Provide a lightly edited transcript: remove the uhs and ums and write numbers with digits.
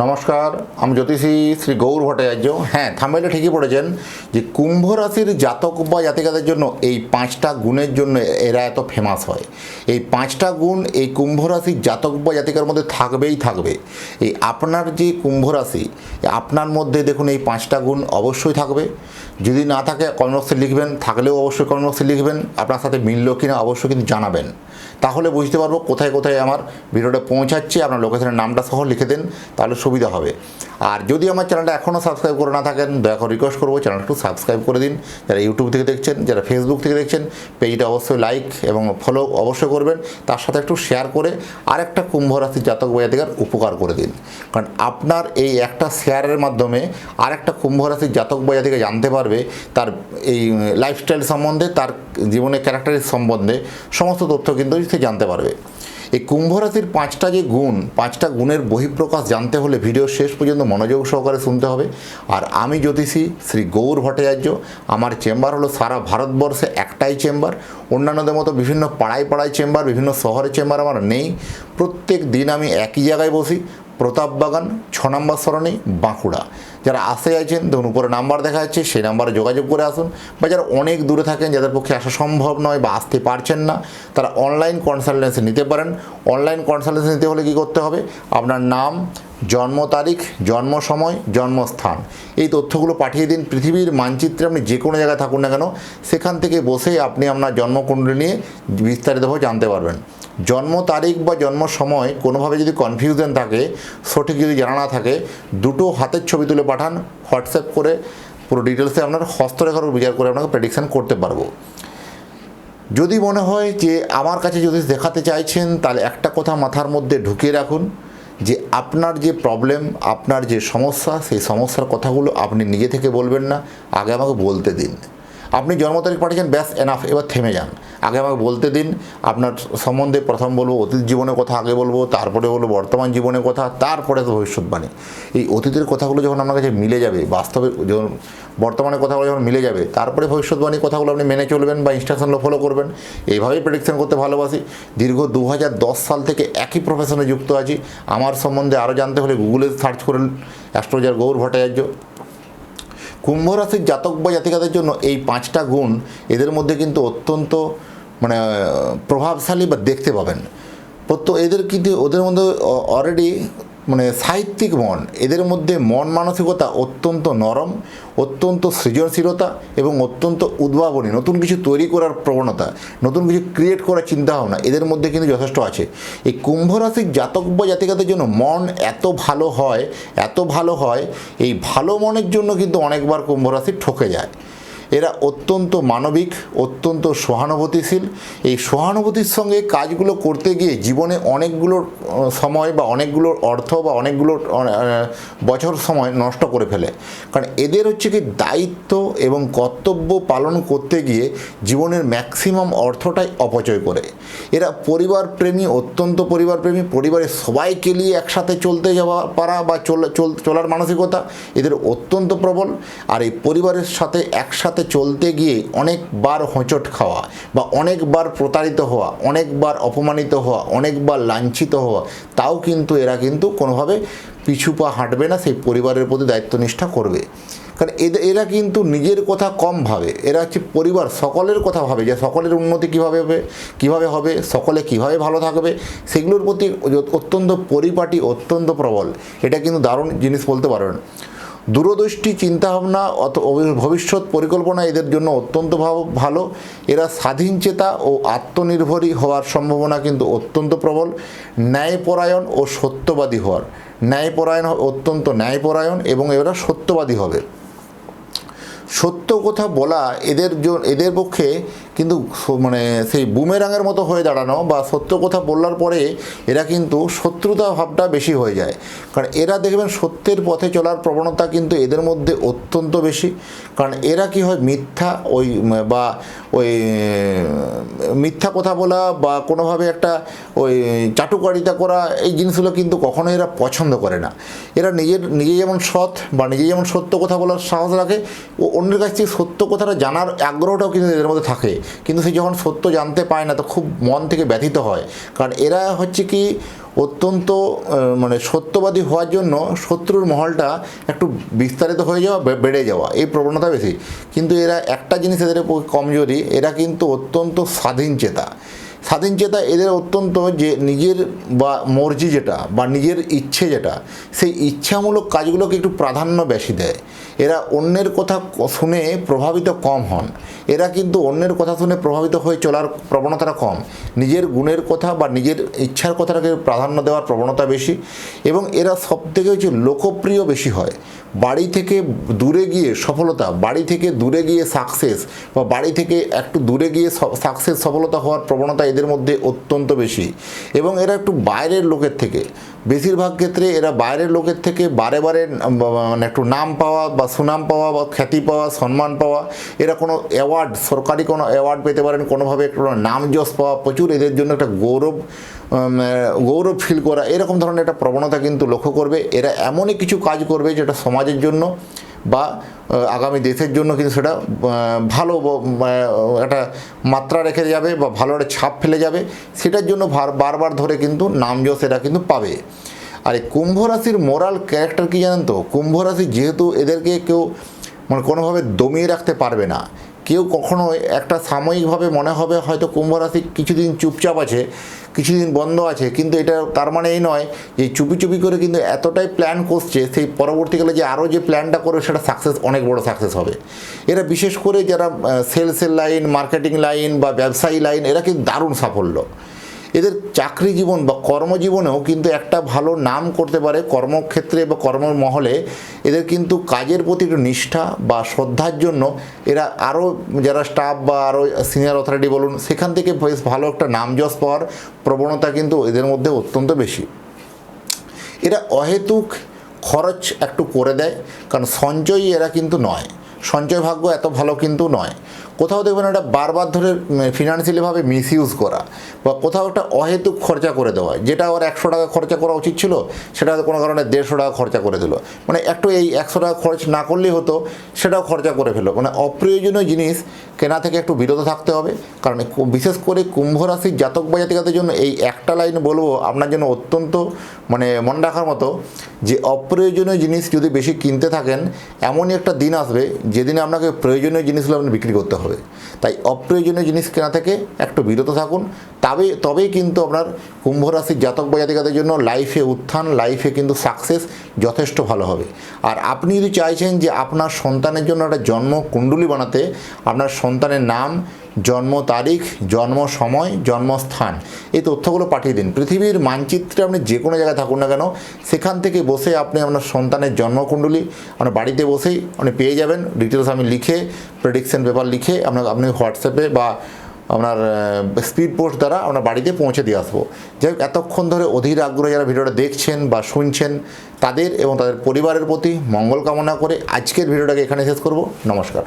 নমস্কার, আমি জ্যোতিষী শ্রী গৌর ভট্টাচার্য। হ্যাঁ, থাম্বনেইলে ঠিকই পড়েছেন যে কুম্ভ রাশির জাতক বা জাতিকাদের জন্য এই 5টা গুণের জন্য এরা এত ফেমাস হয়। এই 5টা গুণ এই কুম্ভ রাশির জাতক বা জাতিকার মধ্যে থাকবেই থাকবে। এই আপনার যে কুম্ভ রাশি, আপনার মধ্যে দেখুন এই 5টা গুণ অবশ্যই থাকবে। যদি না থাকে কমেন্ট বক্সে লিখবেন, থাকলেও অবশ্যই কমেন্ট বক্সে লিখবেন। আপনার সাথে মিলল কিনা অবশ্যই কিন্তু জানাবেন, তাহলে বুঝতে পারবো কোথায় কোথায় আমার ভিডিওটা পৌঁছাচ্ছে। আপনার লোকেশনের নামটা সহ লিখে দেন, তাহলে সুবিধা হবে। আর যদি আমার চ্যানেলটা এখনও সাবস্ক্রাইব করে না থাকেন, দয়া করে রিকোয়েস্ট করবো চ্যানেলটা একটু সাবস্ক্রাইব করে দিন। যারা ইউটিউব থেকে দেখছেন, যারা ফেসবুক থেকে দেখছেন, পেজটা অবশ্যই লাইক এবং ফলো অবশ্যই করবেন। তার সাথে একটু শেয়ার করে আরেকটা কুম্ভ রাশির জাতক বা জাতিকার উপকার করে দিন, কারণ আপনার এই একটা শেয়ারের মাধ্যমে আরেকটা কুম্ভ রাশির জাতক বা জাতিকা জানতে পারবে তার এই লাইফস্টাইল সম্বন্ধে, তার জীবনের ক্যারেক্টারের সম্বন্ধে সমস্ত তথ্য কিন্তু সে জানতে পারবে। এই কুম্ভ রাশির 5টা যে গুণ, 5টা গুণের বহিঃপ্রকাশ জানতে হলে ভিডিও শেষ পর্যন্ত মনোযোগ সহকারে শুনতে হবে। আর আমি জ্যোতিষী শ্রী গৌর ভট্টাচার্য, আমার চেম্বার হলো সারা ভারতবর্ষে একটাই চেম্বার। অন্যান্যদের মতো বিভিন্ন পাড়ায় পাড়ায় চেম্বার, বিভিন্ন শহরের চেম্বার আমার নেই। প্রত্যেক দিন আমি একই জায়গায় বসি, প্রতাপবাগান 6 নম্বর সরণি, বাঁকুড়া। যারা আসতে চাইছেন দেখুন উপরে নাম্বার দেখা যাচ্ছে, সেই নাম্বারে যোগাযোগ করে আসুন। বা যারা অনেক দূরে থাকেন, যাদের পক্ষে আসা সম্ভব নয় বা আসতে পারছেন না, তারা অনলাইন কনসালটেন্সি নিতে পারেন। অনলাইন কনসালটেন্সি নিতে হলে কী করতে হবে? আপনার নাম, জন্ম তারিখ, জন্ম সময়, জন্মস্থান, এই তথ্যগুলো পাঠিয়ে দিন। পৃথিবীর মানচিত্রে আপনি যে কোনো জায়গায় থাকুন না কেন, সেখান থেকে বসে আপনি আপনার জন্মকুণ্ডলী নিয়ে বিস্তারিতভাবে জানতে পারবেন। জন্ম তারিখ বা জন্ম সময় কোনোভাবে যদি কনফিউশন থাকে, সঠিক যদি জানা না থাকে, দুটো হাতের ছবি তুলে পাঠান হোয়াটসঅ্যাপ করে। পুরো ডিটেলসে আপনার হস্তরেখার বিচার করে আপনাকে প্রেডিকশান করতে পারবো। যদি মনে হয় যে আমার কাছে যদি দেখাতে চাইছেন, তাহলে একটা কথা মাথার মধ্যে ঢুকিয়ে রাখুন যে আপনার যে প্রবলেম, আপনার যে সমস্যা, সেই সমস্যার কথাগুলো আপনি নিজে থেকে বলবেন না, আগে আমাকে বলতে দিন। আপনি জন্ম তারিখ পাঠিয়েছেন, ব্যাস এনাফ, এবার থেমে যান। আগে আমাকে বলতে দিন। আপনার সম্বন্ধে প্রথম বলবো অতীত জীবনের কথা, আগে বলবো, তারপরে বলবো বর্তমান জীবনের কথা, তারপরে তো ভবিষ্যৎবাণী। এই অতীতের কথাগুলো যখন আপনার কাছে মিলে যাবে, বাস্তবে যখন বর্তমানের কথাগুলো যখন মিলে যাবে, তারপরে ভবিষ্যৎবাণীর কথাগুলো আপনি মেনে চলবেন বা ইনস্ট্রাকশনগুলো ফলো করবেন। এইভাবেই প্রেডিকশন করতে ভালোবাসি। দীর্ঘ 2010 সাল থেকে একই প্রফেশনে যুক্ত আছি। আমার সম্বন্ধে আরও জানতে হলে গুগলে সার্চ করুন অ্যাস্ট্রোলজার গৌর ভট্টাচার্য। কুম্ভ রাশির জাতক বা জাতিকাদের জন্য এই 5টা গুণ, এদের মধ্যে কিন্তু অত্যন্ত প্রভাবশালী বা দেখতে পাবেন। এদের কিন্তু ওদের মধ্যে অলরেডি সাহিত্যিক মন, এদের মধ্যে মন মানসিকতা অত্যন্ত নরম, অত্যন্ত সৃজনশীলতা এবং অত্যন্ত উদ্ভাবনী, নতুন কিছু তৈরি করার প্রবণতা, নতুন কিছু ক্রিয়েট করার চিন্তাভাবনা এদের মধ্যে কিন্তু যথেষ্ট আছে। এই কুম্ভ রাশির জাতক বা জাতিকাদের জন্য মন এত ভালো হয়, এত ভালো হয়, এই ভালো মনের জন্য কিন্তু অনেকবার কুম্ভ রাশি ঠকে যায়। এরা অত্যন্ত মানবিক, অত্যন্ত সহানুভূতিশীল। এই সহানুভূতির সঙ্গে কাজগুলো করতে গিয়ে জীবনে অনেকগুলো সময় বা অনেকগুলো অর্থ বা অনেকগুলো বছর সময় নষ্ট করে ফেলে। কারণ এদের হচ্ছে কি দায়িত্ব এবং কর্তব্য পালন করতে গিয়ে জীবনের ম্যাক্সিমাম অর্থটাই অপচয় করে। এরা পরিবারপ্রেমী, অত্যন্ত পরিবারপ্রেমী। পরিবারের সবাইকে নিয়ে একসাথে চলতে যাওয়া পারা বা চলার মানসিকতা এদের অত্যন্ত প্রবল। আর এই পরিবারের সাথে একসাথে চলতে গিয়ে অনেকবার হোঁচট খাওয়া বা অনেকবার প্রতারিত হওয়া, অনেকবার অপমানিত হওয়া, অনেকবার লাঞ্ছিত হওয়া, তাও কিন্তু এরা কিন্তু কোনোভাবে পিছু পা হাঁটবে না, সেই পরিবারের প্রতি দায়িত্বনিষ্ঠা করবে। কারণ এরা কিন্তু নিজের কথা কম ভাবে। এরা হচ্ছে পরিবার সকলের কথা ভাবে, যে সকলের উন্নতি কীভাবে হবে, সকলে কীভাবে ভালো থাকবে, সেগুলোর প্রতি অত্যন্ত পরিপাটি, অত্যন্ত প্রবল। এটা কিন্তু দারুণ জিনিস বলতে পারবেন। দূরদৃষ্টি চিন্তাভাবনা, ভবিষ্যৎ পরিকল্পনা এদের জন্য অত্যন্ত ভালো। এরা স্বাধীনচেতা ও আত্মনির্ভরী হওয়ার সম্ভাবনা কিন্তু অত্যন্ত প্রবল। ন্যায়পরায়ণ ও সত্যবাদী হওয়ার, অত্যন্ত ন্যায়পরায়ণ এবং এরা সত্যবাদী হবে। সত্য কথা বলা এদের পক্ষে কিন্তু সেই বুমেরাঙের মতো হয়ে দাঁড়ানো, বা সত্য কথা বলার পরে এরা কিন্তু শত্রুতা ভাবটা বেশি হয়ে যায়। কারণ এরা দেখবেন সত্যের পথে চলার প্রবণতা কিন্তু এদের মধ্যে অত্যন্ত বেশি। কারণ এরা কি হয়, মিথ্যা কথা বলা বা কোনোভাবে একটা চাটুকারিতা করা, এই জিনিসগুলো কিন্তু কখনোই এরা পছন্দ করে না। এরা নিজে যেমন সৎ বা নিজে যেমন সত্য কথা বলার সাহস রাখে, ও অন্যের কাছ থেকে সত্য কথাটা জানার আগ্রহটাও কিন্তু এদের মধ্যে থাকে। কিন্তু সে যখন সত্য জানতে পায় না তো খুব মন থেকে ব্যথিত হয়। কারণ এরা হচ্ছে কি অত্যন্ত মানে সত্যবাদী হওয়ার জন্য শত্রুর মহলটা একটু বিস্তারিত হয়ে যাওয়া, বেড়ে যাওয়া, এই প্রবণতা বেশি। কিন্তু এরা একটা জিনিস এদের কমজোরি, এরা কিন্তু অত্যন্ত স্বাধীনচেতা। স্বাধীনচেতা এদের অত্যন্ত, যে নিজের বা মর্জি যেটা বা নিজের ইচ্ছে যেটা, সেই ইচ্ছামূলক কাজগুলোকে একটু প্রাধান্য বেশি দেয়। এরা অন্যের কথা শুনে প্রভাবিত কম হন। এরা কিন্তু অন্যের কথা শুনে প্রভাবিত হয়ে চলার প্রবণতাটা কম, নিজের গুণের কথা বা নিজের ইচ্ছার কথাটাকে প্রাধান্য দেওয়ার প্রবণতা বেশি। এবং এরা সবথেকে হচ্ছে লোকপ্রিয় বেশি হয়। বাড়ি থেকে দূরে গিয়ে সফলতা, বাড়ি থেকে দূরে গিয়ে সাকসেস, বা বাড়ি থেকে একটু দূরে গিয়ে সাকসেস সফলতা হওয়ার প্রবণতা এদের মধ্যে অত্যন্ত বেশি। এবং এরা একটু বাইরের লোকের থেকে, বেশিরভাগ ক্ষেত্রে এরা বাইরের লোকের থেকে বারে বারে মানে একটু নাম পাওয়া বা সুনাম পাওয়া বা খ্যাতি পাওয়া, সম্মান পাওয়া, এরা কোনো অ্যাওয়ার্ড, সরকারি কোনো অ্যাওয়ার্ড পেতে পারেন, কোনোভাবে একটু নাম যশ পাওয়া, প্রচুর এদের জন্য একটা গৌরব ফিল করা, এরকম ধরনের একটা প্রবণতা কিন্তু লক্ষ্য করবে। এরা এমনই কিছু কাজ করবে যেটা সমাজের জন্য বা আগামী দেশের জন্য কিন্তু সেটা ভালো একটা মাত্রা রেখে যাবে বা ভালো একটা ছাপ ফেলে যাবে, সেটার জন্য বারবার ধরে কিন্তু নামযশ এরা কিন্তু পাবে। আর এই কুম্ভ রাশির মোরাল ক্যারেক্টার কি জানেন তো? কুম্ভ রাশি যেহেতু এদেরকে কেউ মানে কোনোভাবে দমিয়ে রাখতে পারবে না, কেউ কখনোই একটা সাময়িকভাবে মনে হবে হয়তো কুম্ভ রাশি কিছুদিন চুপচাপ আছে, কিছুদিন বন্ধ আছে, কিন্তু এটা তার মানে এই নয় যে চুপি চুপি করে কিন্তু এতটাই প্ল্যান করছে, সেই পরবর্তীকালে যে আরও যে প্ল্যানটা করবে সেটা সাকসেস, অনেক বড় সাকসেস হবে। এরা বিশেষ করে যারা সেলসের লাইন, মার্কেটিং লাইন বা ব্যবসায়ী লাইন, এরা কিন্তু দারুণ সাফল্য। এদের চাকরি জীবন বা কর্মজীবনেও কিন্তু একটা ভালো নাম করতে পারে। কর্মক্ষেত্রে বা কর্মমহলে এদের কিন্তু কাজের প্রতি একটু নিষ্ঠা বা শ্রদ্ধার জন্য এরা আরও যারা স্টাফ বা আরও সিনিয়র অথরিটি বলুন, সেখান থেকে বেশ ভালো একটা নামযশ পাওয়ার প্রবণতা কিন্তু এদের মধ্যে অত্যন্ত বেশি। এরা অহেতুক খরচ একটু করে দেয়, কারণ সঞ্চয়ী এরা কিন্তু নয়, সঞ্চয় ভাগ্য এত ভালো কিন্তু নয়। কোথাও দেখবেন এটা বারবার ধরে ফিনান্সিয়ালিভাবে মিসইউজ করা, বা কোথাও একটা অহেতুক খরচা করে দেওয়া, যেটা ওর 100 টাকা খরচা করা উচিত ছিল সেটা কোনো কারণে 150 টাকা খরচা করে দিল, মানে একটু এই 100 টাকা খরচ না করলেই হতো সেটাও খরচা করে ফেলো। মানে অপ্রয়োজনীয় জিনিস কেনা থেকে একটু বিরত থাকতে হবে। কারণ বিশেষ করে কুম্ভ রাশির জাতক বা জাতিকাদের জন্য এই একটা লাইন বলবো আপনার জন্য অত্যন্ত মানে মনে রাখার মতো, যে অপ্রয়োজনীয় জিনিস যদি বেশি কিনতে থাকেন, এমনই একটা দিন আসবে যেদিনে আপনাকে প্রয়োজনীয় জিনিসগুলো আপনি বিক্রি করতে হবে। তাই অপ্রয়োজনীয় জিনিস কেনা থেকে একটু বিরত থাকুন, তবেই কিন্তু আপনার কুম্ভ রাশির জাতক বা জাতিকাদের জন্য লাইফে উত্থান, লাইফে কিন্তু সাকসেস যথেষ্ট ভালো হবে। আর আপনি যদি চাইছেন যে আপনার সন্তানের জন্য একটা জন্ম কুণ্ডলী বানাতে, আপনার সন্তানের নাম, জন্ম তারিখ, জন্ম সময়, জন্মস্থান, এই তথ্যগুলো পাঠিয়ে দিন। পৃথিবীর মানচিত্রে আপনি যে কোনো জায়গায় থাকুন না কেন, সেখান থেকে বসে আপনি আপনার সন্তানের জন্মকুণ্ডলী আপনার বাড়িতে বসেই আপনি পেয়ে যাবেন। ডিটেলস আমি লিখে, প্রেডিকশন পেপার লিখে আপনি হোয়াটসঅ্যাপে বা আপনার স্পিড পোস্ট দ্বারা আপনার বাড়িতে পৌঁছে দিয়ে আসবো। যাই হোক, এতক্ষণ ধরে অধীর আগ্রহে যারা ভিডিওটা দেখছেন বা শুনছেন, তাদের এবং তাদের পরিবারের প্রতি মঙ্গল কামনা করে আজকের ভিডিওটাকে এখানে শেষ করব। নমস্কার।